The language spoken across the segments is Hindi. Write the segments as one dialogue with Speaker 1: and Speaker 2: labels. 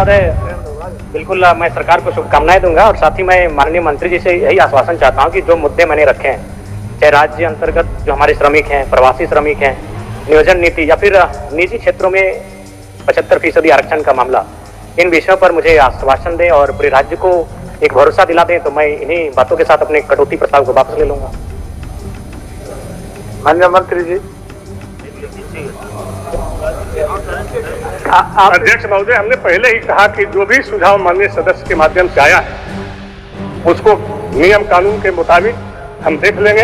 Speaker 1: महोदय, बिल्कुल मैं सरकार को शुभकामनाएं दूंगा और साथ ही मैं माननीय मंत्री जी से यही आश्वासन चाहता हूं कि जो मुद्दे मैंने रखे हैं, चाहे राज्य अंतर्गत जो हमारे श्रमिक हैं, प्रवासी श्रमिक हैं, नियोजन नीति या फिर निजी क्षेत्रों में 75% आरक्षण का मामला, इन विषयों पर मुझे आश्वासन दें और पूरे राज्य को एक भरोसा दिला दें, तो मैं इन्हीं बातों के साथ अपने कटौती प्रस्ताव को वापस ले लूंगा।
Speaker 2: माननीय मंत्री जी।
Speaker 3: अध्यक्ष महोदय, हमने पहले ही कहा कि जो भी सुझाव माननीय सदस्य के माध्यम से आया है उसको नियम कानून के मुताबिक हम देख लेंगे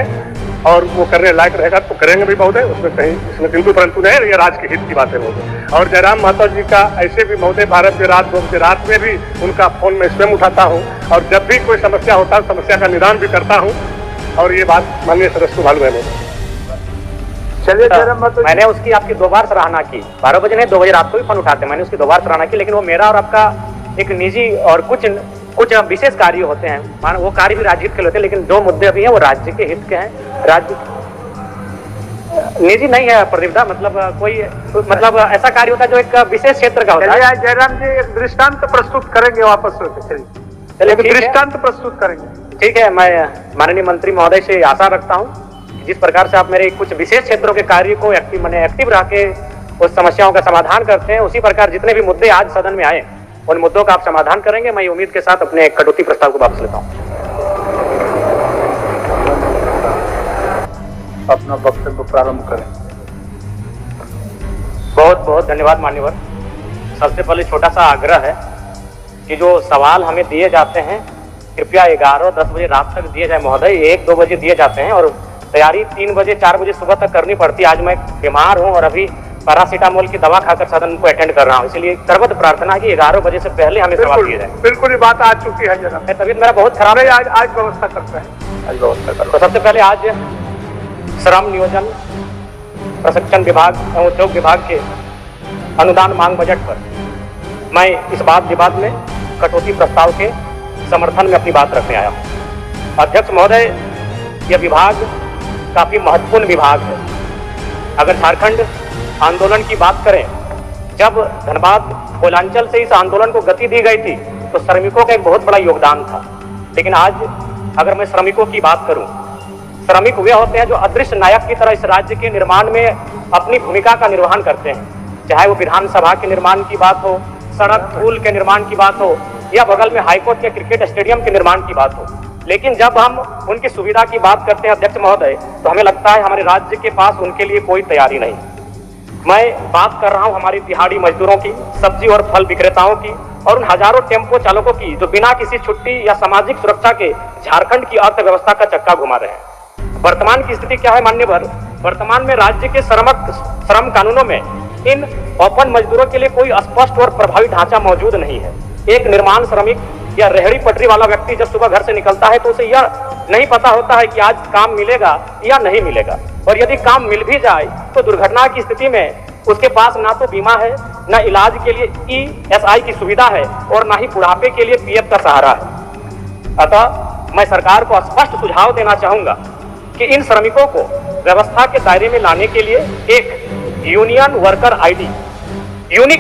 Speaker 3: और वो करने लायक रहेगा तो करेंगे भी महोदय, उसमें कहीं इसमें किंतु परंतु नहीं है। ये राज्य के हित की बात है महोदय। और जयराम महतो जी का ऐसे भी महोदय 12 बजे रात 2 बजे रात में भी उनका फोन में स्वयं उठाता हूँ और जब भी कोई समस्या होता है समस्या का निदान भी करता हूँ और ये बात माननीय सदस्य को मालूम है महोदय।
Speaker 2: चलिए जयराम महतो,
Speaker 1: मैंने उसकी आपकी 2 बार सराहना की, 12 बजे नहीं 2 बजे रात को भी फोन उठाते, मैंने उसकी 2 बार सराहना की, लेकिन वो मेरा और आपका एक निजी और कुछ विशेष कार्य होते हैं, वो कार्य भी राज्य हित के होते हैं, लेकिन जो मुद्दे अभी हैं वो राज्य के हित के हैं। राज्य निजी नहीं है प्रदीप दा, मतलब कोई मतलब ऐसा कार्य होता है जो एक विशेष क्षेत्र का होता है।
Speaker 2: जयराम जी एक दृष्टांत प्रस्तुत करेंगे वापस होकर, चलिए दृष्टांत प्रस्तुत करेंगे।
Speaker 1: ठीक है, मैं माननीय मंत्री महोदय से आशा रखता हूँ जिस प्रकार से आप मेरे कुछ विशेष क्षेत्रों के कार्य को एक्टिव रह के उस समस्याओं का समाधान करते हैं, उसी प्रकार जितने भी मुद्दे आज सदन में आए उन मुद्दों का आप समाधान करेंगे। मैं उम्मीद के साथ अपने कटौती प्रस्ताव को वापस लेता हूं।
Speaker 2: अपना वक्तव्य प्रारंभ करें।
Speaker 1: बहुत बहुत धन्यवाद मान्यवर। सबसे पहले छोटा सा आग्रह है कि जो सवाल हमें दिए जाते हैं कृपया 11 और 10 बजे रात तक दिए जाए महोदय। 1-2 बजे दिए जाते हैं और तैयारी 3 बजे 4 बजे सुबह तक करनी पड़ती है। आज मैं बीमार हूं और अभी पैरासीटामोल की दवा खाकर सदन को अटेंड कर रहा हूं, इसलिए सर्वत्र प्रार्थना है कि 11 बजे से पहले हमें सवाल दिए जाए।
Speaker 2: बिल्कुल ये बात आ चुकी है जरा,
Speaker 1: तबीयत मेरा बहुत खराब है।
Speaker 2: आज व्यवस्था करते हैं, आज व्यवस्था करते हैं।
Speaker 1: तो सबसे पहले आज श्रम नियोजन प्रशिक्षण विभाग एवं उद्योग विभाग के अनुदान मांग बजट पर मैं इस वाद विवाद में कटौती प्रस्ताव के समर्थन में अपनी बात रखने आया हूं। अध्यक्ष महोदय, यह विभाग काफी महत्वपूर्ण विभाग है। अगर झारखंड आंदोलन की बात करें, जब धनबाद कोलांचल से इस आंदोलन को गति दी गई थी तो श्रमिकों का एक बहुत बड़ा योगदान था। लेकिन आज अगर मैं श्रमिकों की बात करूं, श्रमिक वे होते हैं जो अदृश्य नायक की तरह इस राज्य के निर्माण में अपनी भूमिका का निर्वहन करते हैं। चाहे वो विधानसभा के निर्माण की बात हो, सड़क पुल के निर्माण की बात हो या बगल में हाईकोर्ट के क्रिकेट स्टेडियम के निर्माण की बात हो। लेकिन जब हम उनकी सुविधा की बात करते हैं अध्यक्ष महोदय, तो हमें लगता है हमारे राज्य के पास उनके लिए कोई तैयारी नहीं। मैं बात कर रहा हूं हमारे दिहाड़ी मजदूरों की, सब्जी और फल विक्रेताओं की और उन हजारों टेम्पो चालकों की जो बिना किसी छुट्टी या सामाजिक सुरक्षा के झारखंड की अर्थव्यवस्था का चक्का घुमा रहे हैं। वर्तमान की स्थिति क्या है माननीय? वर्तमान में राज्य के श्रम कानूनों में इन ओपन मजदूरों के लिए कोई स्पष्ट और प्रभावी ढांचा मौजूद नहीं है। एक निर्माण श्रमिक या रेहड़ी पटरी वाला व्यक्ति जब सुबह घर से निकलता है तो उसे यह नहीं पता होता है कि आज काम मिलेगा या नहीं मिलेगा, और यदि काम मिल भी जाए तो दुर्घटना की स्थिति में उसके पास ना तो बीमा है, ना इलाज के लिए ESI की सुविधा है और ना ही बुढ़ापे के लिए PF का सहारा है। अतः मैं सरकार को स्पष्ट सुझाव देना चाहूंगा कि इन श्रमिकों को व्यवस्था के दायरे में लाने के लिए एक यूनिक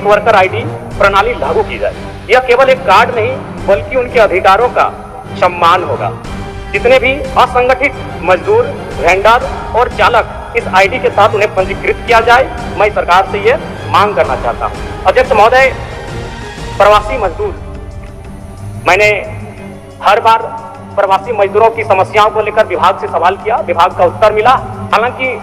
Speaker 1: वर्कर ID प्रणाली लागू की जाए। यह केवल एक कार्ड नहीं बल्कि उनके अधिकारों का सम्मान होगा। जितने भी असंगठित मजदूर, वेंडर और चालक इस ID के साथ उन्हें पंजीकृत किया जाए, मैं सरकार से यह मांग करना चाहता हूं। अध्यक्ष महोदय, प्रवासी मजदूर, मैंने हर बार प्रवासी मजदूरों की समस्याओं को लेकर विभाग से सवाल किया, विभाग का उत्तर मिला। हालांकि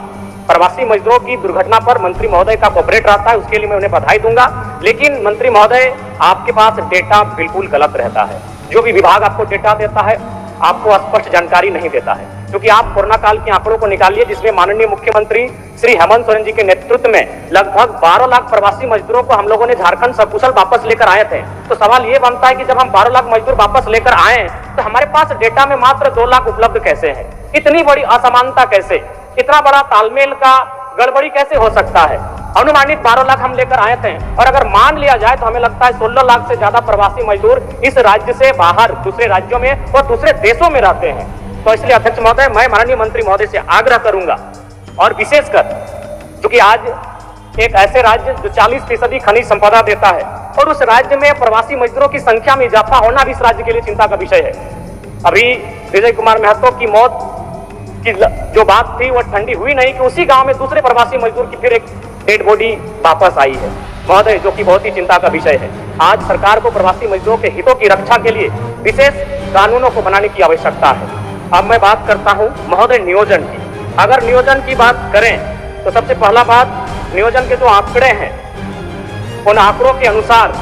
Speaker 1: प्रवासी मजदूरों की दुर्घटना पर मंत्री महोदय का कोऑपरेट रहता है, उसके लिए मैं उन्हें बधाई दूंगा। लेकिन मंत्री महोदय, आपके पास डेटा बिल्कुल गलत रहता है। जो भी विभाग आपको डेटा देता है आपको स्पष्ट जानकारी नहीं देता है, क्योंकि आप कोरोना काल के आंकड़ों को निकालिए जिसमें माननीय मुख्यमंत्री श्री हेमंत सोरेन जी के नेतृत्व में लगभग 12 लाख प्रवासी मजदूरों को हम लोगों ने झारखंड सकुशल वापस लेकर आए थे। तो सवाल ये बनता है कि जब हम 12 लाख मजदूर वापस लेकर आए तो हमारे पास डेटा में मात्र 2 लाख उपलब्ध कैसे है? इतनी बड़ी असमानता कैसे? इतना बड़ा तालमेल का गड़बड़ी कैसे हो सकता है? अनुमानित 12 लाख हम लेकर आए थे और अगर मान लिया जाए तो हमें लगता है 16 लाख से ज्यादा प्रवासी मजदूर इस राज्य से बाहर दूसरे राज्यों में और दूसरे देशों में रहते हैं। तो इसलिए अध्यक्ष महोदय, मैं माननीय मंत्री महोदय से आग्रह करूंगा, और विशेषकर क्योंकि आज एक ऐसे राज्य जो 40% खनिज संपदा देता है, और उस राज्य में प्रवासी मजदूरों की संख्या में इजाफा होना भी इस राज्य के लिए चिंता का विषय है। अभी विजय कुमार महतो की मौत की जो बात थी वो ठंडी हुई नहीं कि उसी गांव में दूसरे प्रवासी मजदूर की फिर एक डेड बॉडी वापस आई है महोदय, जो कि बहुत ही चिंता का विषय है। आज सरकार को प्रवासी मजदूरों के हितों की रक्षा के लिए विशेष कानूनों को बनाने की आवश्यकता है। अब मैं बात करता हूं महोदय नियोजन की। अगर नियोजन की बात करें तो सबसे पहला बात, नियोजन के जो आंकड़े हैं उन आंकड़ों के अनुसार,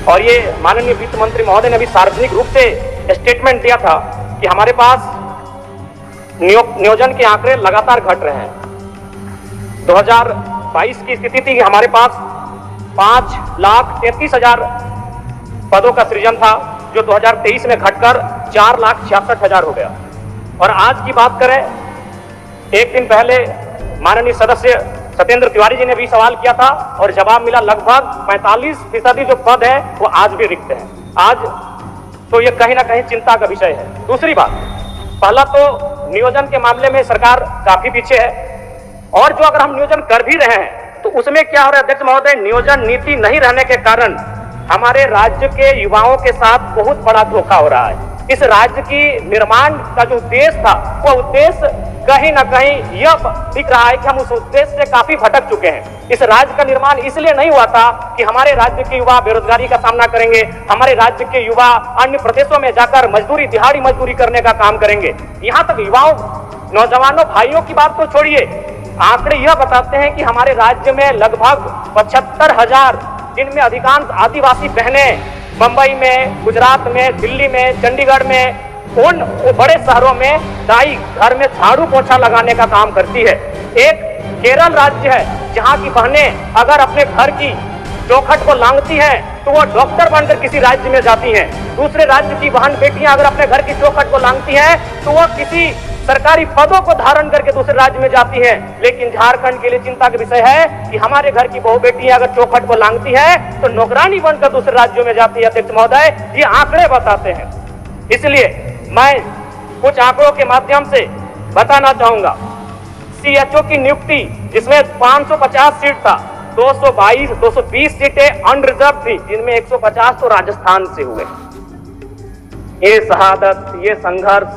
Speaker 1: और ये माननीय वित्त मंत्री महोदय ने अभी सार्वजनिक रूप से स्टेटमेंट दिया था कि हमारे पास नियोजन के आंकड़े लगातार घट रहे हैं। 2022 की स्थिति थी कि हमारे पास 5,33,000 पदों का सृजन था, जो 2023 में घटकर 4,66,000 हो गया। और आज की बात करें, एक दिन पहले माननीय सदस्य सत्येंद्र तिवारी जी ने भी सवाल किया था और जवाब मिला लगभग 45% जो पद है वो आज भी रिक्त हैं। आज तो ये कहीं ना कहीं चिंता का विषय है। दूसरी बात, पहला तो नियोजन के मामले में सरकार काफी पीछे है, और जो अगर हम नियोजन कर भी रहे हैं तो उसमें क्या हो रहा है अध्यक्ष महोदय, नियोजन नीति नहीं रहने के कारण हमारे राज्य के युवाओं के साथ बहुत बड़ा धोखा हो रहा है। इस राज्य की निर्माण का जो उद्देश्य था वो उद्देश्य कहीं ना कहीं यह दिख रहा है कि हम उस उद्देश्य से काफी भटक चुके हैं। इस राज्य का निर्माण इसलिए नहीं हुआ था कि हमारे राज्य के युवा बेरोजगारी का सामना करेंगे, हमारे राज्य के युवा अन्य प्रदेशों में जाकर मजदूरी, दिहाड़ी मजदूरी करने का काम करेंगे। यहाँ तक युवाओं, नौजवानों, भाइयों की बात तो छोड़िए, आंकड़े यह बताते हैं कि हमारे राज्य में लगभग 75,000, जिनमें अधिकांश आदिवासी बहनें मुंबई में, गुजरात में, दिल्ली में, चंडीगढ़ में, उन बड़े शहरों में दाई घर में झाड़ू पोछा लगाने का काम करती है। एक केरल राज्य है जहां की बहनें अगर अपने घर की चौखट को लांघती हैं तो वो डॉक्टर बनकर किसी राज्य में जाती हैं। दूसरे राज्य की बहन बेटियां अगर अपने घर की चौखट को लांघती हैं तो वो किसी सरकारी पदों को धारण करके दूसरे राज्य में जाती हैं। लेकिन झारखंड के लिए चिंता का विषय है कि हमारे घर की बहु बेटियां अगर चौखट को लांघती हैं तो नौकरानी बनकर दूसरे राज्यों में जाती है। अध्यक्ष महोदय, ये आंकड़े बताते हैं। इसलिए मैं कुछ आंकड़ों के माध्यम से बताना चाहूंगा। सीएचओ की नियुक्ति जिसमें 550 सीट था, 220 सीटें अनरिजर्व थी, जिनमें 150 तो राजस्थान से हुए। ये शहादत, ये संघर्ष,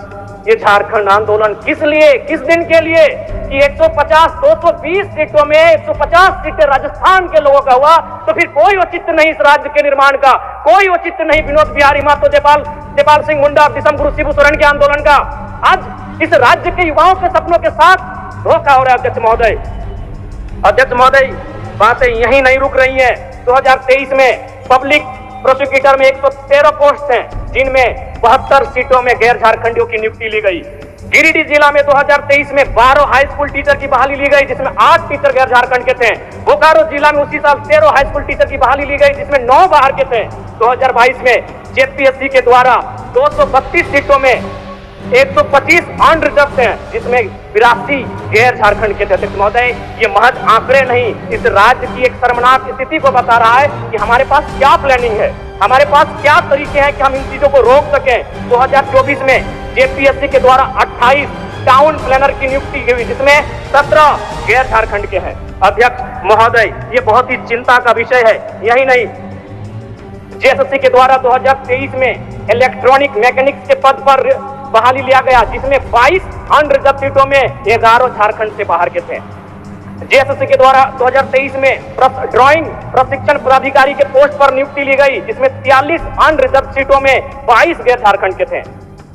Speaker 1: ये झारखंड आंदोलन किस लिए, किस दिन के लिए कि 220 सीटों में 150 सीटें राजस्थान के लोगों का हुआ, तो फिर कोई औचित्य नहीं इस राज्य के निर्माण का, कोई औचित्य नहीं विनोद बिहारी महतो, जयपाल सिंह मुंडा, विषम गुरु शिबू सोरेन के आंदोलन का। आज इस राज्य के युवाओं के सपनों के साथ धोखा हो रहा है। अध्यक्ष महोदय, बातें यहीं नहीं रुक रही हैं। 2023 में पब्लिक प्रोसिक्यूटर में 113 पोस्ट हैं, जिनमें 72 सीटों में गैर झारखंडियों की नियुक्ति ली गई। गिरिडीह जिला में 2023 में 12 हाई स्कूल टीचर की बहाली ली गई, जिसमें 8 टीचर गैर झारखंड के थे। बोकारो जिला में उसी साल 13 हाई स्कूल टीचर की बहाली ली गई, जिसमें 9 बाहर के थे। 2022 में जेपीएससी के द्वारा 232 सीटों में 125 अनरिजर्व हैं, जिसमें 82 गैर झारखंड के थे। अध्यक्ष महोदय, ये महज आंकड़े नहीं, इस राज्य की एक शर्मनाक स्थिति को बता रहा है कि हमारे पास क्या प्लानिंग है, हमारे पास क्या तरीके हैं कि हम इन चीजों को रोक सकें। 2024 में जेपीएससी के द्वारा 28 टाउन प्लानर की नियुक्ति हुई, जिसमें 17 गैर झारखंड के हैं। अध्यक्ष महोदय, ये बहुत ही चिंता का विषय है। यही नहीं, जेएसएससी के द्वारा 2023 में इलेक्ट्रॉनिक मैकेनिक्स के पद पर बहाली लिया गया, जिसमें 22 अनरिजर्व सीटों में 11 झारखंड से बाहर के थे। जेएसएससी के द्वारा 2023 में ड्राइंग प्रशिक्षण पदाधिकारी के पोस्ट पर नियुक्ति ली गई, जिसमें 43 अनरिजर्व सीटों में 22 गैर झारखंड के थे।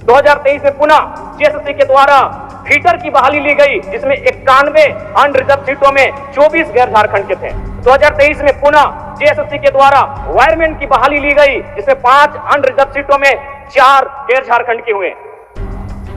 Speaker 1: 2023 में पुनः जेएसएससी के द्वारा फीटर की बहाली ली गई, जिसमें 91 अनरिजर्व सीटों में 24 गैर झारखंड के थे। 2023 में पुनः जेएसएससी के द्वारा वायरमैन की बहाली ली गई, जिसमें 5 अनरिजर्व सीटों में 4 गैर झारखंड के हुए।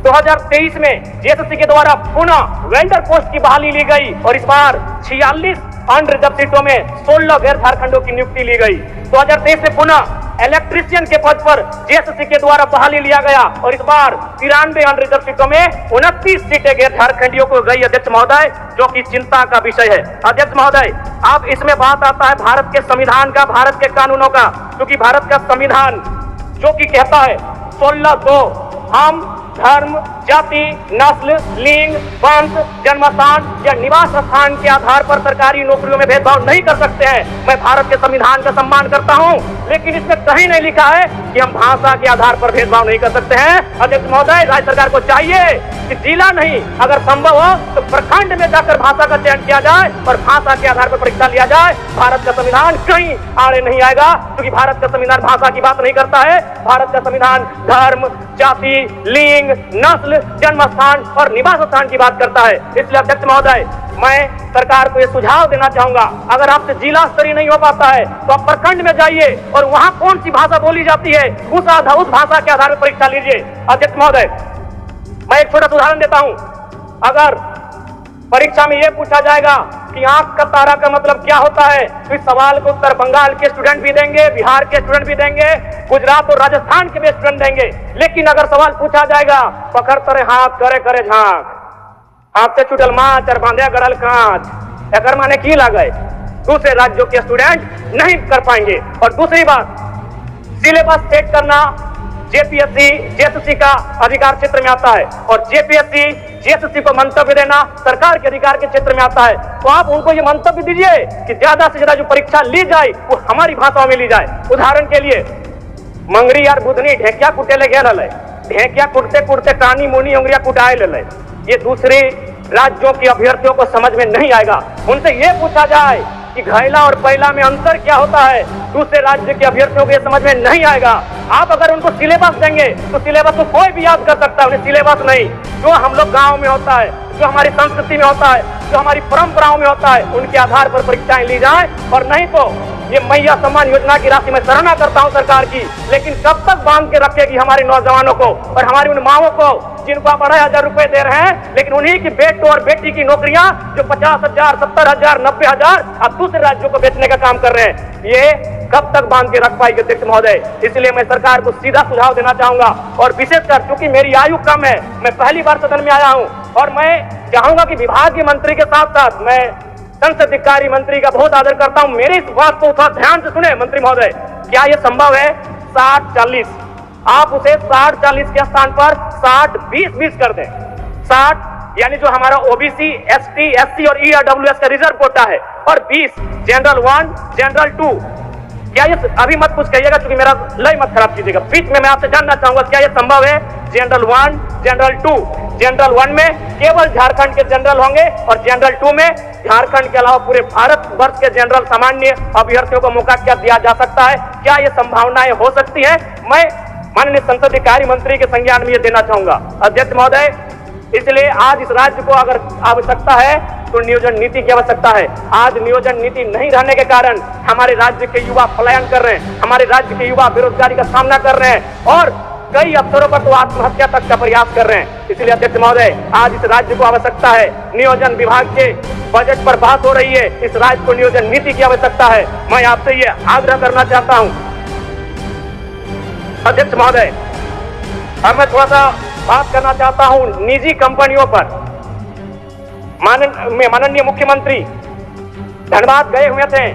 Speaker 1: 2023 में जेएसएससी के द्वारा पुनः वेंडर पोस्ट की बहाली ली गई और इस बार 46 अनरिजर्व सीटों में 16 गैर झारखंडों की नियुक्ति ली गई। 2023 में पुनः इलेक्ट्रीशियन के पद पर जेएसएससी के द्वारा बहाली लिया गया और इस बार 93 अनरिजर्व सीटों में 29 सीटें गैर झारखंडियों को गई। अध्यक्ष महोदय, जो कि चिंता का विषय है। अध्यक्ष महोदय, अब इसमें बात आता है भारत के संविधान का, भारत के कानूनों का, क्योंकि भारत का संविधान जो कि कहता है 16(2) हम धर्म, जाति, नस्ल, लिंग, वंश, जन्मस्थान या निवास स्थान के आधार पर सरकारी नौकरियों में भेदभाव नहीं कर सकते हैं। मैं भारत के संविधान का सम्मान करता हूं, लेकिन इसमें कहीं नहीं लिखा है कि हम भाषा के आधार पर भेदभाव नहीं कर सकते हैं। अध्यक्ष महोदय, राज्य सरकार को चाहिए कि जिला नहीं, अगर संभव हो तो प्रखंड में जाकर भाषा का चयन किया जाए और भाषा के आधार पर परीक्षा लिया जाए। भारत का संविधान कहीं आड़े नहीं आएगा, क्योंकि भारत का संविधान भाषा की बात नहीं करता है। भारत का संविधान धर्म, जाति, लिंग, नस्ल, जन्मस्थान और निवास स्थान की बात करता है। इसलिए अध्यक्ष महोदय, मैं सरकार को यह सुझाव देना चाहूंगा, अगर आपसे जिला स्तरीय नहीं हो पाता है तो आप प्रखंड में जाइए और वहां कौन सी भाषा बोली जाती है उस भाषा के आधार पर परीक्षा लीजिए। अध्यक्ष महोदय, मैं एक छोटा सा उदाहरण देता हूं। अगर परीक्षा में यह पूछा जाएगा कि आंख का तारा का मतलब क्या होता है, तो इस सवाल को उत्तर बंगाल के स्टूडेंट भी देंगे, बिहार के स्टूडेंट भी देंगे, गुजरात और राजस्थान के भी स्टूडेंट देंगे। लेकिन अगर सवाल पूछा जाएगा पकड़ तरे हाथ करे करे झांक, हाथ से छुटल माच और बांधे गड़ल कांच, अगर माने की लगे, दूसरे राज्यों के स्टूडेंट नहीं कर पाएंगे। और दूसरी बात, सिलेबस सेट करना जेपीएससी जेएसएससी का अधिकार क्षेत्र में आता है और जेपीएससी जेएसएससी को मंतव्य देना सरकार के अधिकार के क्षेत्र में आता है। तो आप उनको ये मंतव्य दीजिए कि ज्यादा से ज्यादा जो परीक्षा ली जाए वो हमारी भाषाओं में ली जाए। उदाहरण के लिए, मंगरी यार बुधनी ढेकिया कुटे ले गया, ढेकिया कुटते कुटते टानी मुनी उंगरिया कुटाए ले, ये दूसरे राज्यों के अभ्यर्थियों को समझ में नहीं आएगा। उनसे ये पूछा जाए कि घैला और पैला में अंतर क्या होता है, दूसरे राज्य के अभ्यर्थियों को ये समझ में नहीं आएगा। आप अगर उनको सिलेबस देंगे तो सिलेबस को कोई भी याद कर सकता है, उन्हें सिलेबस नहीं, जो हम लोग गांव में होता है, जो हमारी संस्कृति में होता है, जो हमारी परंपराओं में होता है, उनके आधार पर परीक्षाएं ली जाए। और नहीं तो ये मैया सम्मान योजना की राशि मैं सराहना करता हूं सरकार की, लेकिन कब तक बांध के रखेगी हमारे नौजवानों को और हमारी उन माओं को जिनको आप 2,500 रुपए दे रहे हैं, लेकिन उन्हीं की बेटों और बेटी की नौकरियां जो 50,000, 70,000, 90,000 अब दूसरे राज्यों को बेचने का काम कर रहे हैं, ये कब तक बांध के रख पाएगी अध्यक्ष महोदय। इसलिए मैं सरकार को सीधा सुझाव देना चाहूंगा और विशेषकर क्योंकि मेरी आयु कम है, मैं पहली बार सदन में आया हूं और मैं चाहूंगा कि विभागीय मंत्री के साथ साथ मैं संसदीय कार्य मंत्री का बहुत आदर करता हूं, मेरी इस बात को थोड़ा ध्यान से सुने मंत्री महोदय। क्या यह संभव है 60-40, आप उसे 60-40 के स्थान पर 60-20-20 कर दें। 60 यानी जो हमारा ओबीसी, एसटी, एससी और ईडब्ल्यूएस का रिजर्व कोटा है और 20 जनरल 1, जनरल 2। क्या ये अभी मत कुछ कहिएगा क्योंकि मेरा लय मत खराब कीजिएगा, बीच में मैं आपसे जानना चाहूंगा क्या ये संभव है जनरल 1, जनरल 2। जनरल 1 में केवल झारखंड के जनरल होंगे और जनरल 2 में झारखंड के अलावा पूरे भारत वर्ष के जनरल सामान्य अभ्यर्थियों को मौका क्या दिया जा सकता है, क्या ये संभावनाएं हो सकती है? मैं माननीय संसदीय कार्य मंत्री के संज्ञान में ये देना चाहूंगा अध्यक्ष महोदय। इसलिए आज इस राज्य को अगर आवश्यकता है तो नियोजन नीति की आवश्यकता है। आज नियोजन नीति नहीं रहने के कारण हमारे राज्य के युवा पलायन कर रहे हैं, हमारे राज्य के युवा बेरोजगारी का सामना कर रहे हैं और कई अवसरों पर तो आत्महत्या तक का प्रयास कर रहे हैं। इसलिए अध्यक्ष महोदय, आज इस राज्य को आवश्यकता है, नियोजन विभाग के बजट पर बात हो रही है, इस राज्य को नियोजन नीति की आवश्यकता है। मैं आपसे ये आग्रह करना चाहता हूं अध्यक्ष महोदय। अब मैं थोड़ा सा बात करना चाहता हूं निजी कंपनियों पर। माननीय मुख्यमंत्री धनबाद गए हुए थे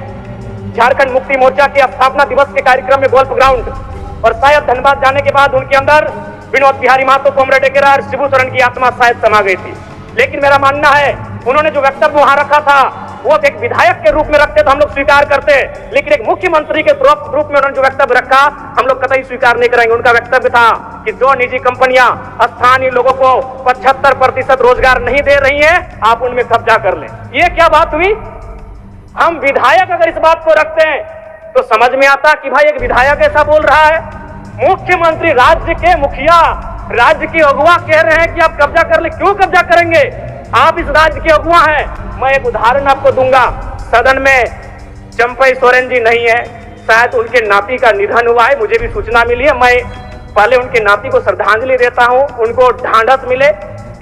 Speaker 1: झारखंड मुक्ति मोर्चा के स्थापना दिवस के कार्यक्रम में गोल्फ ग्राउंड, और शायद धनबाद जाने के बाद उनके अंदर विनोद बिहारी महतो, कोमरेड डेकेरा और शिबू सोरेन की आत्मा शायद समा गई थी। लेकिन मेरा मानना है उन्होंने जो वक्तव्य वहां रखा था वो एक विधायक के रूप में रखते तो हम लोग स्वीकार करते, लेकिन एक मुख्यमंत्री के रूप में उन्होंने जो वक्तव्य रखा हम लोग कतई स्वीकार नहीं करेंगे। उनका वक्तव्य था कि जो निजी कंपनियां स्थानीय लोगों को 75% रोजगार नहीं दे रही हैं, आप उनमें कब्जा कर लें। ये क्या बात हुई? हम विधायक अगर इस बात को रखते हैं तो समझ में आता कि भाई एक विधायक ऐसा बोल रहा है, मुख्यमंत्री राज्य के मुखिया, राज्य के अगुवा कह रहे हैं कि आप कब्जा कर ले। क्यों कब्जा करेंगे? आप इस राज्य के अगुवा हैं। मैं एक उदाहरण आपको दूंगा। सदन में चंपई सोरेन जी नहीं है, शायद उनके नाती का निधन हुआ है, मुझे भी सूचना मिली है। मैं पहले उनके नाती को श्रद्धांजलि देता हूं, उनको ढांढस मिले।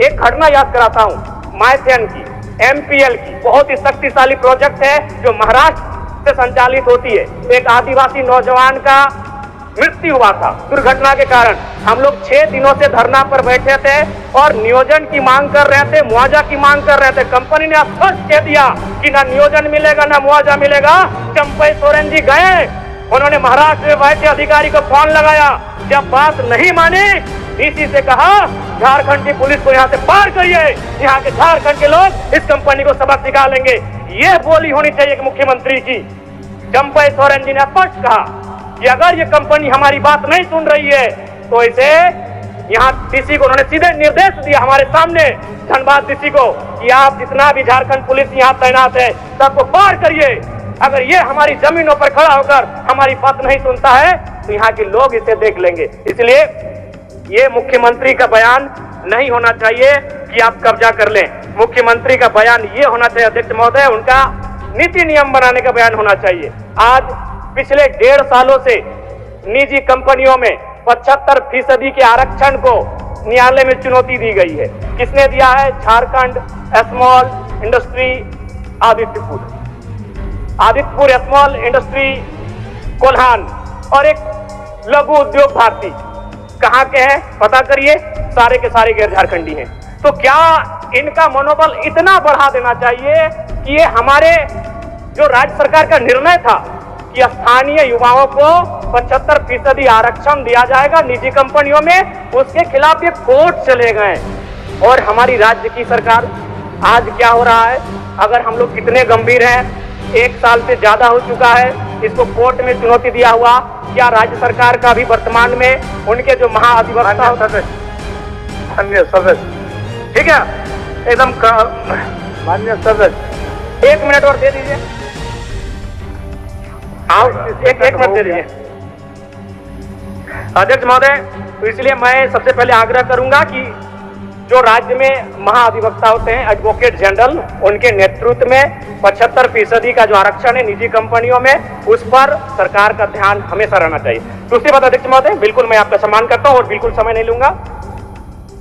Speaker 1: एक घटना याद कराता हूं माइथेन की, एमपीएल की, बहुत ही शक्तिशाली प्रोजेक्ट है जो महाराष्ट्र से संचालित होती है। एक आदिवासी नौजवान का मृत्यु हुआ था दुर्घटना के कारण। हम लोग 6 दिनों से धरना पर बैठे थे और नियोजन की मांग कर रहे थे, मुआवजा की मांग कर रहे थे। कंपनी ने स्पष्ट कह दिया कि ना नियोजन मिलेगा ना मुआवजा मिलेगा। चंपई सोरेन जी गए, उन्होंने महाराष्ट्र में बैठे अधिकारी को फोन लगाया, जब बात नहीं मानी डीसी से कहा झारखंड की पुलिस को यहाँ से पार करिए, यहाँ के झारखंड के लोग इस कंपनी को सबक सिखा लेंगे। ये बोली होनी चाहिए मुख्यमंत्री की। चंपई सोरेन जी ने स्पष्ट कहा कि अगर ये कंपनी हमारी बात नहीं सुन रही है तो इसे यहाँ डीसी को उन्होंने सीधे निर्देश दिया हमारे सामने, धनबाद डीसी को, कि आप जितना भी झारखंड पुलिस यहाँ तैनात है सबको पार करिए। अगर ये हमारी जमीनों पर खड़ा होकर हमारी बात नहीं सुनता है तो यहाँ के लोग इसे देख लेंगे। इसलिए ये मुख्यमंत्री का बयान नहीं होना चाहिए कि आप कब्जा कर लें। मुख्यमंत्री का बयान ये होना चाहिए अध्यक्ष महोदय, उनका नीति नियम बनाने का बयान होना चाहिए। आज पिछले 1.5 सालों से निजी कंपनियों में 75% के आरक्षण को न्यायालय में चुनौती दी गई है। किसने दिया है? Jharkhand small industry Adityapur small industry Kolhan और एक लघु उद्योग भारती। कहां के हैं पता करिए, सारे के सारे गैर झारखंडी हैं। तो क्या इनका मनोबल इतना बढ़ा देना चाहिए कि ये हमारे जो राज्य सरकार का निर्णय था कि स्थानीय युवाओं को 75% आरक्षण दिया जाएगा निजी कंपनियों में, उसके खिलाफ ये कोर्ट चले गए। और हमारी राज्य की सरकार आज क्या हो रहा है, अगर हम लोग कितने गंभीर हैं, 1 साल से ज्यादा हो चुका है इसको कोर्ट में चुनौती दिया हुआ, क्या राज्य सरकार का भी वर्तमान में उनके जो महाअधिवक्ता
Speaker 2: माननीय सदस्य,
Speaker 1: ठीक है एकदम
Speaker 2: माननीय सदस्य
Speaker 1: 1 मिनट और दे दीजिए, एक मिनट दे दीजिए अध्यक्ष महोदय। तो इसलिए मैं सबसे पहले आग्रह करूंगा कि जो राज्य में महाअधिवक्ता होते हैं एडवोकेट जनरल, उनके नेतृत्व में 75% का जो आरक्षण है निजी कंपनियों में, उस पर सरकार का ध्यान हमेशा रहना चाहिए। दूसरी बात अध्यक्ष महोदय, बिल्कुल मैं आपका सम्मान करता हूं और बिल्कुल समय नहीं लूंगा।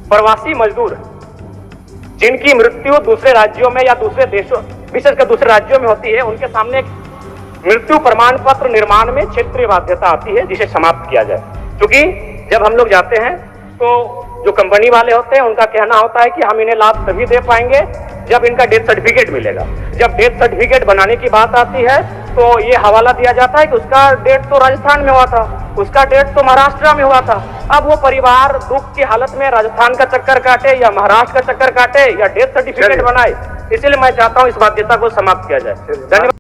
Speaker 1: प्रवासी मजदूर जिनकी मृत्यु दूसरे राज्यों में या दूसरे देशों, विशेषकर दूसरे राज्यों में होती है, उनके सामने मृत्यु प्रमाण पत्र निर्माण में क्षेत्रीय बाध्यता आती है, जिसे समाप्त किया जाए। क्योंकि जब हम लोग जाते हैं तो जो कंपनी वाले होते हैं उनका कहना होता है कि हम इन्हें लाभ तभी दे पाएंगे जब इनका डेथ सर्टिफिकेट मिलेगा। जब डेथ सर्टिफिकेट बनाने की बात आती है तो ये हवाला दिया जाता है कि उसका डेथ तो राजस्थान में हुआ था, उसका डेथ तो महाराष्ट्र में हुआ था। अब वो परिवार दुख की हालत में राजस्थान का चक्कर काटे या महाराष्ट्र का चक्कर काटे या डेथ सर्टिफिकेट बनाए। इसलिए मैं चाहता हूँ इस बाध्यता को समाप्त किया जाए। धन्यवाद।